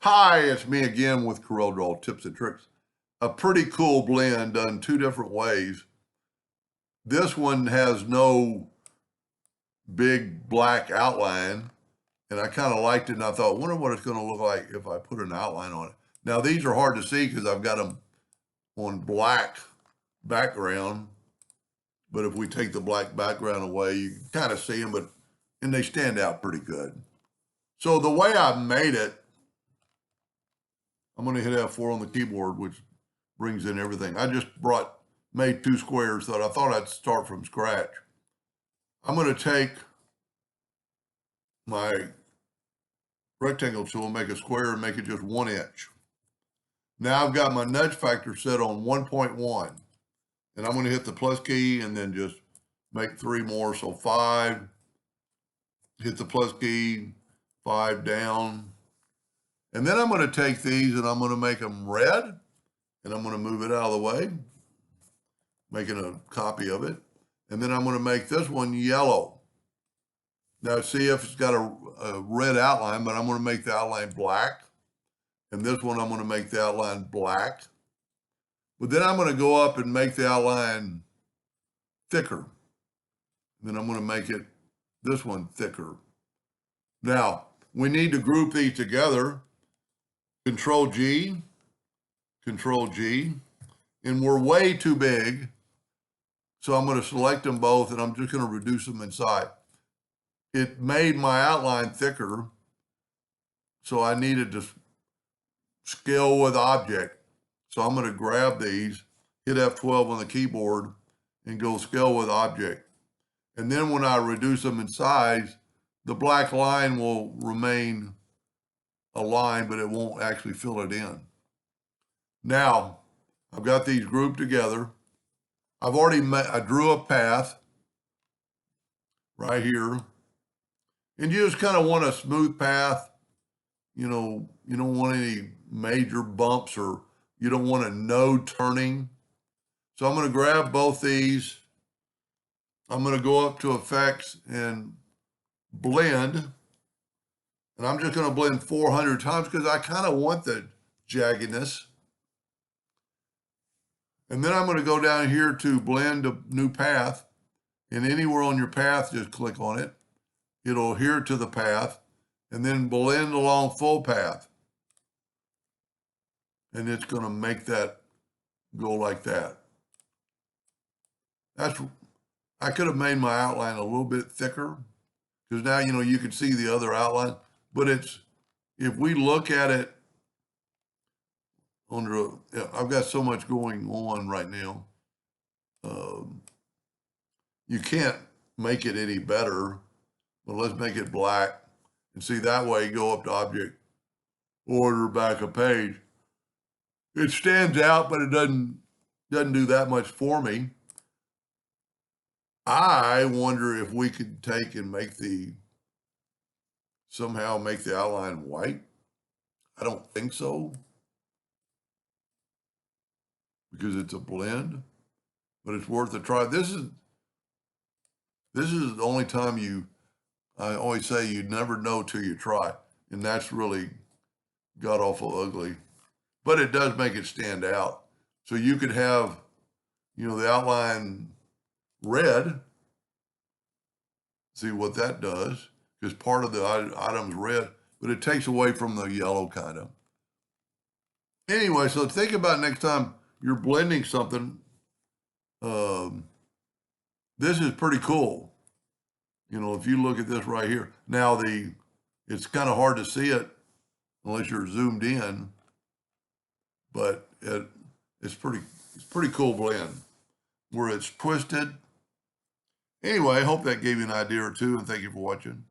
Hi, it's me again with Corel Draw Tips and Tricks. A pretty cool blend done two different ways. This one has no big black outline, and I kind of liked it, and I thought, wonder what it's going to look like if I put an outline on it. Now, these are hard to see because I've got them on black background, but if we take the black background away, you can kind of see them, and they stand out pretty good. So the way I made it, I'm going to hit F4 on the keyboard, which brings in everything. I just made two squares that I thought I'd start from scratch. I'm going to take my rectangle tool, make a square, and make it just 1 inch. Now I've got my nudge factor set on 1.1, and I'm going to hit the plus key and then just make 3 more. So 5, hit the plus key, 5 down. And then I'm going to take these and I'm going to make them red, and I'm going to move it out of the way, making a copy of it. And then I'm going to make this one yellow. Now see if it's got a red outline, but I'm going to make the outline black. And this one I'm going to make the outline black. But then I'm going to go up and make the outline thicker. Then I'm going to make it this one thicker. Now, we need to group these together. Control G, and we're way too big. So I'm going to select them both and I'm just going to reduce them in size. It made my outline thicker, so I needed to scale with object. So I'm going to grab these, hit F12 on the keyboard, and go scale with object. And then when I reduce them in size, the black line will remain a line, but it won't actually fill it in. Now, I've got these grouped together. I drew a path right here. And you just kind of want a smooth path. You don't want any major bumps, or you don't want a node turning. So I'm going to grab both these. I'm going to go up to Effects and Blend. And I'm just going to blend 400 times because I kind of want the jaggedness. And then I'm going to go down here to blend a new path. And anywhere on your path, just click on it. It'll adhere to the path. And then blend along full path. And it's going to make that go like that. I could have made my outline a little bit thicker, because now, you can see the other outline. But if we look at it I've got so much going on right now. You can't make it any better, but let's make it black. And see, that way, go up to Object, Order, back a page. It stands out, but it doesn't do that much for me. I wonder if we could take and somehow make the outline white. I don't think so, because it's a blend, but it's worth a try. This is the only time I always say you never know till you try, and that's really god awful ugly, but it does make it stand out. So you could have, the outline red. See what that does, because part of the item's red, but it takes away from the yellow kind of. Anyway, so think about next time you're blending something. This is pretty cool. If you look at this right here. Now it's kind of hard to see it unless you're zoomed in, but it's pretty cool blend where it's twisted. Anyway, I hope that gave you an idea or two, and thank you for watching.